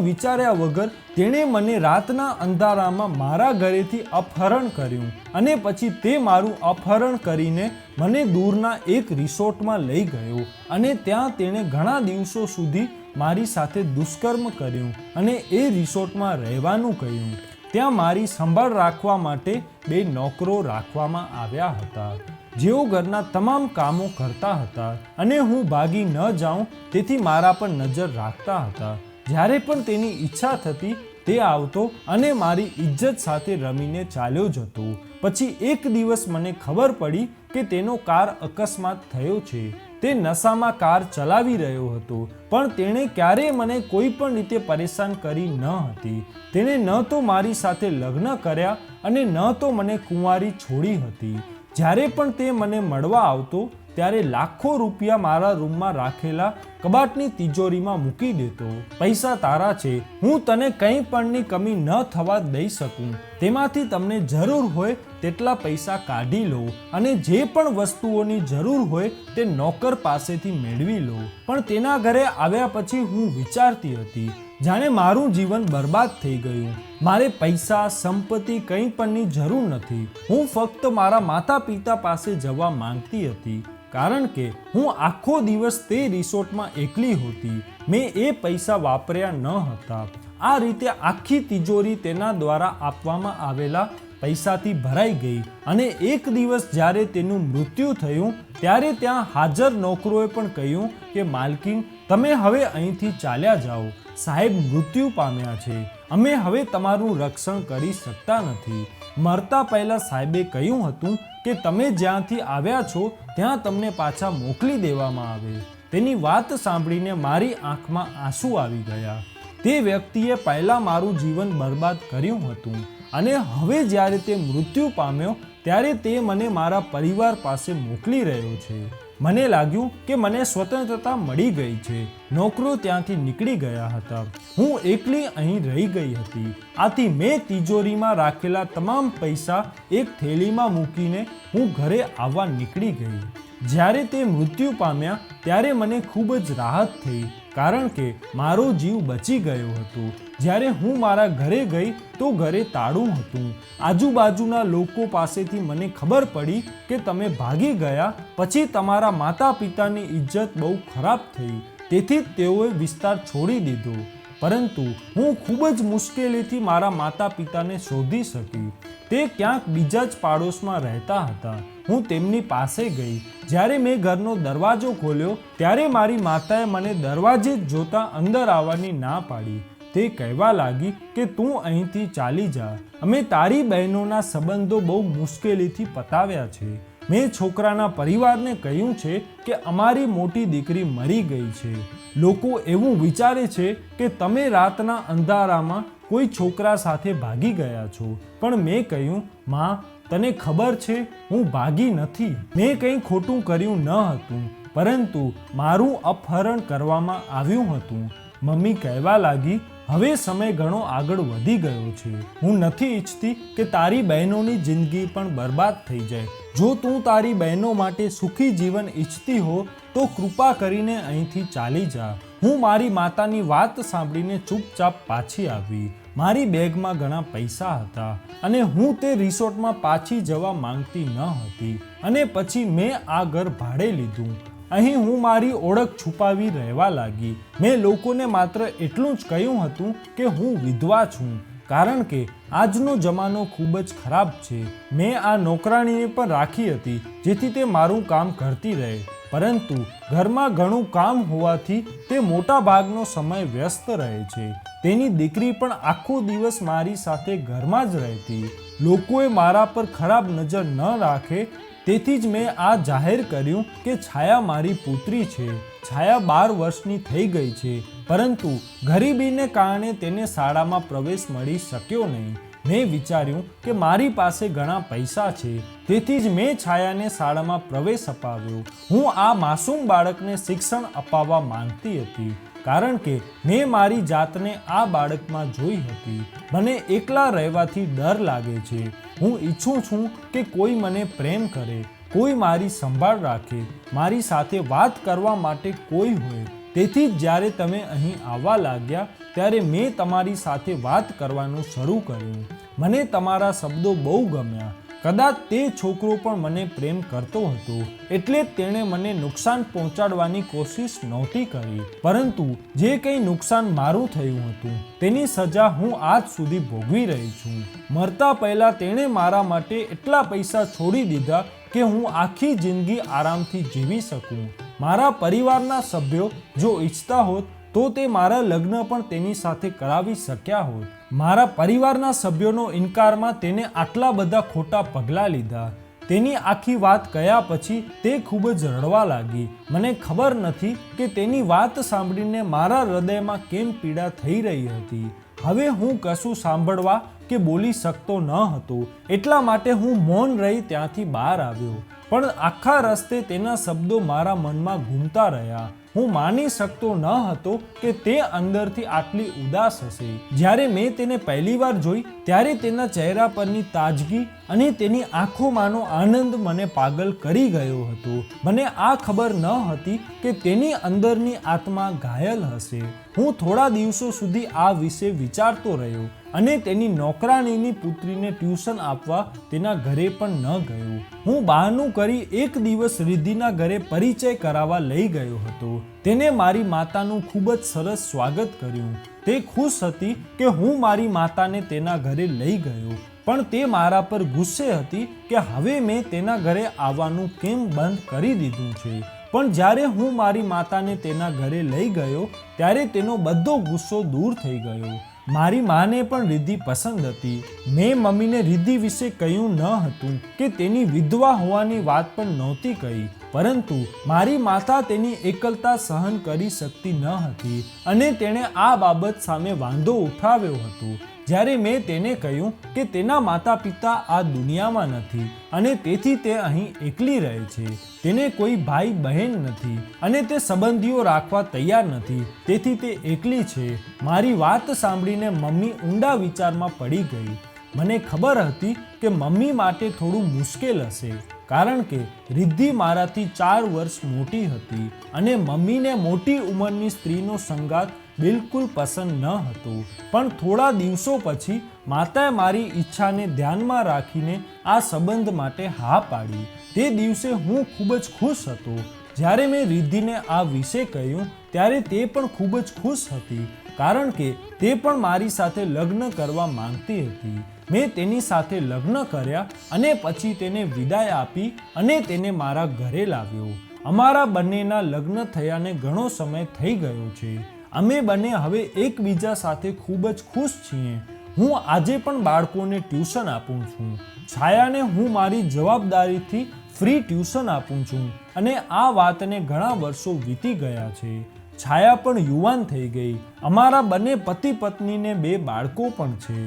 વિચાર્યા વગર તેણે મને રાતના અંધારામાં મારા ઘરેથી અપહરણ કર્યું અને પછી તે મારું અપહરણ કરીને મને દૂરના એક રિસોર્ટમાં લઈ ગયો અને ત્યાં તેણે ઘણા દિવસો સુધી મારી સાથે દુષ્કર્મ કર્યું અને એ રિસોર્ટમાં રહેવાનું કહ્યું. ત્યાં મારી સંભાળ રાખવા માટે 2 નોકરો રાખવામાં આવ્યા હતા, જેઓ ઘરના તમામ કામો કરતા હતા અને હું ભાગી ન જાઉં તેથી મારા પર નજર રાખતા હતા. જ્યારે પણ તેની ઈચ્છા થતી તે આવતો અને મારી ઇજ્જત સાથે રમીને ચાલ્યો જતો. પછી એક દિવસ મને ખબર પડી કે તેનો કાર અકસ્માત થયો છે. તે નશામાં કાર ચલાવી રહ્યો હતો, પણ તેણે ક્યારેય મને કોઈ પણ રીતે પરેશાન કરી ન હતી. તેણે ન તો મારી સાથે લગ્ન કર્યા અને ન તો મને કુંવારી છોડી હતી. જ્યારે પણ તે મને મળવા આવતો ત્યારે લાખો રૂપિયા મારા રૂમમાં રાખેલા કબાટની તિજોરીમાં મૂકી દેતો. પૈસા તારા છે, હું તને કંઈ પણની કમી ન થવા દઈ શકું. તેમાંથી તમને જરૂર હોય તેટલા પૈસા કાઢી લો અને જે પણ વસ્તુઓની જરૂર હોય તે નોકર પાસેથી મેળવી લો. પણ તેના ઘરે આવ્યા પછી હું વિચારતી હતી જાણે મારું જીવન બરબાદ થઈ ગયું. મારે પૈસા સંપત્તિ કંઈ પણની જરૂર નથી. હું ફક્ત મારા માતા પિતા પાસે જવા માંગતી હતી, કારણ કે હું આખો દિવસ તે રિસોર્ટમાં એકલી હતી. મેં એ પૈસા વાપર્યા ન હતા. આ રીતે આખી તિજોરી તેના દ્વારા આપવામાં આવેલા પૈસાથી ભરાઈ ગઈ અને એક દિવસ જ્યારે તેનું મૃત્યુ થયું ત્યારે ત્યાં હાજર નોકરોએ પણ કહ્યું કે માલકીન, તમે હવે અહીંથી ચાલ્યા જાઓ. સાહેબ મૃત્યુ પામ્યા છે. અમે હવે તમારું રક્ષણ કરી શકતા નથી. મરતા પહેલા સાહેબે કહ્યું હતું કે તમે જ્યાંથી આવ્યા છો ત્યાં તમને પાછા મોકલી દેવામાં આવે. તેની વાત સાંભળીને મારી આંખમાં આંસુ આવી ગયા. તે વ્યક્તિએ પહેલા મારું જીવન બરબાદ કર્યું હતું અને હવે જ્યારે તે મૃત્યુ પામ્યો ત્યારે તે મને મારા પરિવાર પાસે મોકલી રહ્યો છે. મને લાગ્યું કે મને સ્વતંત્રતા મળી ગઈ છે. નોકરો ત્યાંથી નીકળી ગયા હતા. હું એકલી અહીં રહી ગઈ હતી. આથી મેં તિજોરીમાં રાખેલા તમામ પૈસા એક થેલીમાં મૂકીને હું ઘરે આવવા નીકળી ગઈ. જ્યારે તે મૃત્યુ પામ્યા ત્યારે મને ખૂબ જ રાહત થઈ, કારણ કે મારો જીવ બચી ગયો હતો. જ્યારે હું મારા ઘરે ગઈ તો ઘરે તાળું હતું. આજુબાજુના લોકો પાસેથી મને ખબર પડી કે તમે ભાગી ગયા પછી તમારા માતા પિતાની ઇજ્જત બહુ ખરાબ થઈ, તેથી તેઓએ વિસ્તાર છોડી દીધો. પરંતુ હું ખૂબ જ મુશ્કેલીથી મારા માતા પિતાને શોધી શકી. તે ક્યાંક બીજા જ પાડોશમાં રહેતા હતા. હું તેમની પાસે ગઈ. જ્યારે મેં ઘરનો દરવાજો ખોલ્યો ત્યારે મારી માતાએ મને દરવાજે જ જોતા અંદર આવવાની ના પાડી. તે કહેવા લાગી કે તું અહીંથી ચાલી જા. અમે તારી બહેનોના સંબંધો બહુ મુશ્કેલીથી પતાવ્યા છે. મેં છોકરાના પરિવારને કહ્યું છે કે અમારી મોટી દીકરી મરી ગઈ છે. લોકો એવું વિચારે છે કે તમે રાતના અંધારામાં કોઈ છોકરા સાથે ભાગી ગયા છો. પણ મેં કહ્યું, માં, તને ખબર છે હું ભાગી નથી. મેં કંઈ ખોટું કર્યું ન હતું, પરંતુ મારું અપહરણ કરવામાં આવ્યું હતું. મમ્મી કહેવા લાગી, હવે સમય ઘણો આગળ વધી ગયો છે. હું નથી ઈચ્છતી કે તારી બહેનોની જિંદગી પણ બરબાદ થઈ જાય. જો તું તારી બહેનો માટે સુખી જીવન ઈચ્છતી હો તો કૃપા કરીને અહીંથી ચાલી જા. હું મારી માતાની વાત સાંભળીને ચૂપચાપ પાછી આવી. મારી બેગમાં ઘણા પૈસા હતા અને હું તે રિસોર્ટમાં પાછી જવા માંગતી ન હતી અને પછી મેં આ ઘર ભાડે લીધું. અહીં હું મારી ઓળખ છુપાવી રહેવા લાગી. મેં લોકોને માત્ર એટલું જ કહ્યું હતું કે હું વિધવા છું, કારણ કે આજનો જમાનો ખૂબ જ ખરાબ છે. મેં આ નોકરાણીને પણ રાખી હતી જેથી તે મારું કામ કરતી રહે, પરંતુ ઘરમાં ઘણું કામ હોવાથી તે મોટા ભાગનો સમય વ્યસ્ત રહે છે. તેની દીકરી પણ આખો દિવસ મારી સાથે ઘરમાં જ રહેતી. લોકોએ મારા પર ખરાબ નજર ન રાખે તેથી જ મેં આ જાહેર કર્યું કે છાયા મારી પુત્રી છે. છાયા 12 વર્ષની થઈ ગઈ છે, પરંતુ ગરીબીને કારણે તેને શાળામાં પ્રવેશ મળી શક્યો નહીં. મેં વિચાર્યું કે મારી પાસે ઘણા પૈસા છે, તેથી જ મેં છાયાને શાળામાં પ્રવેશ અપાવ્યો. હું આ માસૂમ બાળકને શિક્ષણ અપાવવા માંગતી હતી, કારણ કે મેં મારી જાતને આ બાળકમાં જોઈ હતી. મને એકલા રહેવાથી ડર લાગે છે. હું ઈચ્છું છું કે કોઈ મને પ્રેમ કરે, કોઈ મારી સંભાળ રાખે, મારી સાથે વાત કરવા માટે કોઈ હોય. તેથી જ જ્યારે તમે અહીં આવવા લાગ્યા ત્યારે મેં તમારી સાથે વાત કરવાનું શરૂ કર્યું. મને તમારા શબ્દો બહુ ગમ્યા. કદાચ તે છોકરો પણ મને પ્રેમ કરતો હતો, એટલે તેણે મને નુકસાન પહોંચાડવાની કોશિશ નહોતી કરી. પરંતુ જે કંઈ નુકસાન મારું થયું હતું તેની સજા હું આજ સુધી ભોગવી રહી છું. મરતા પહેલા તેણે મારા માટે એટલા પૈસા છોડી દીધા કે હું આખી જિંદગી આરામથી જીવી શકું. મારા પરિવારના સભ્યો જો ઈચ્છતા હોત તો તે મારા લગ્ન પણ તેની સાથે કરાવી શક્યા હોત. મારા પરિવારના સભ્યોનો ઇનકારમાં તેને આટલા બધા ખોટા પગલાં લીધા. તેની આખી વાત કહ્યા પછી તે ખૂબ જ રડવા લાગી. મને ખબર નથી કે તેની વાત સાંભળીને મારા હૃદયમાં કેમ પીડા થઈ રહી હતી. હવે હું કશું સાંભળવા કે બોલી શકતો ન હતો, એટલા માટે હું મૌન રહી ત્યાંથી બહાર આવ્યો. પણ આખા રસ્તે તેના શબ્દો મારા મનમાં ઘૂમતા રહ્યા. હું માની શકતો ન હતો કે તે અંદરથી આટલી ઉદાસ હશે. જ્યારે મેં તેને પહેલીવાર જોઈ ત્યારે તેના ચહેરા પરની તાજગી અને તેની આંખોમાંનો આનંદ મને પાગલ કરી ગયો હતો. મને આ ખબર ન હતી કે તેની અંદરની આત્મા ઘાયલ હશે. હું થોડા દિવસો સુધી આ વિશે વિચારતો રહ્યો અને તેની નોકરાણીની પુત્રીને ટ્યુશન આપવા તેના ઘરે પણ ન ગયો. હું બહાનું કરી એક દિવસ રિદ્ધિના ઘરે પરિચય કરાવવા લઈ ગયો હતો. તેને મારી માતાનું ખૂબ જ સરસ સ્વાગત કર્યું. તે ખુશ હતી કે હું મારી માતાને તેના ઘરે લઈ ગયો, પણ તે મારા પર ગુસ્સે હતી કે હવે મેં તેના ઘરે આવવાનું કેમ બંધ કરી દીધું છે. પણ જ્યારે હું મારી માતાને તેના ઘરે લઈ ગયો ત્યારે તેનો બધો ગુસ્સો દૂર થઈ ગયો. મારી માને પણ રિદ્ધિ પસંદ હતી. મેં મમ્મીને રિદ્ધિ વિશે કહ્યું ન હતું કે તેની વિધવા હોવાની વાત પણ નહોતી કહી, પરંતુ મારી માતા તેની એકલતા સહન કરી શકતી ન હતી અને તેણે આ બાબત સામે વાંધો ઉઠાવ્યો હતો. જ્યારે મેં તેને કહ્યું કે તેના માતા પિતા આ દુનિયામાં નથી અને તેથી તે અહીં એકલી રહે છે, તેને કોઈ ભાઈ બહેન નથી અને તે સંબંધીઓ રાખવા તૈયાર નથી, તેથી તે એકલી છે. મારી વાત સાંભળીને મમ્મી ઊંડા વિચારમાં પડી ગઈ. મને ખબર હતી કે મમ્મી માટે થોડું મુશ્કેલ હશે, કારણ કે રિદ્ધિ મારાથી 4 વર્ષ મોટી હતી અને મમ્મીને મોટી ઉંમરની સ્ત્રીનો સંગાત બિલકુલ પસંદ ન હતો. પણ થોડા દિવસો પછી માતાએ મારી ઈચ્છાને ધ્યાનમાં રાખીને આ સંબંધ માટે હા પાડી. તે દિવસે હું ખૂબ જ ખુશ હતો. જ્યારે મેં રિદ્ધિને આ વિશે કહ્યું ત્યારે તે પણ ખૂબ જ ખુશ હતી, કારણ કે તે પણ મારી સાથે લગ્ન કરવા માંગતી હતી. મેં તેની સાથે લગ્ન કર્યા અને પછી તેને વિદાય આપી અને તેને મારા ઘરે લાવ્યો. અમારા બંનેના લગ્ન થયાને ઘણો સમય થઈ ગયો છે. અમે બંને હવે એકબીજા સાથે ખૂબ જ ખુશ છીએ. હું આજે પણ બાળકોને ટ્યુશન આપું છું. છાયાને હું મારી જવાબદારીથી ફ્રી ટ્યુશન આપું છું અને આ વાતને ઘણા વર્ષો વીતી ગયા છે. છાયા પણ યુવાન થઈ ગઈ. અમારા બંને પતિ પત્નીને 2 બાળકો પણ છે.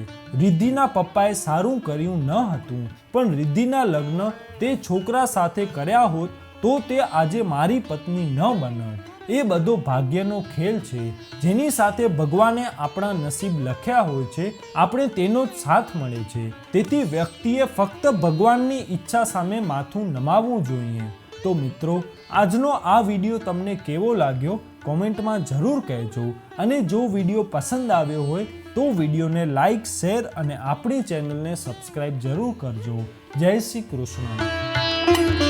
રિદ્ધિના પપ્પાએ સારું કર્યું ન હતું, પણ રિદ્ધિના લગ્ન તે છોકરા સાથે કર્યા હોત તો તે આજે મારી પત્ની ન બનત. એ બધો ભાગ્યનો ખેલ છે. જેની સાથે ભગવાને આપણા નસીબ લખ્યા હોય છે, આપણે તેનો જ સાથ મળે છે. તેથી વ્યક્તિએ ફક્ત ભગવાનની ઈચ્છા સામે માથું નમાવવું જોઈએ. તો મિત્રો, આજનો આ વિડીયો તમને કેવો લાગ્યો કોમેન્ટમાં જરૂર કહેજો અને જો વિડીયો પસંદ આવ્યો હોય તો વિડીયોને લાઈક, શેર અને આપણી ચેનલને સબસ્ક્રાઈબ જરૂર કરજો. જય શ્રી કૃષ્ણ.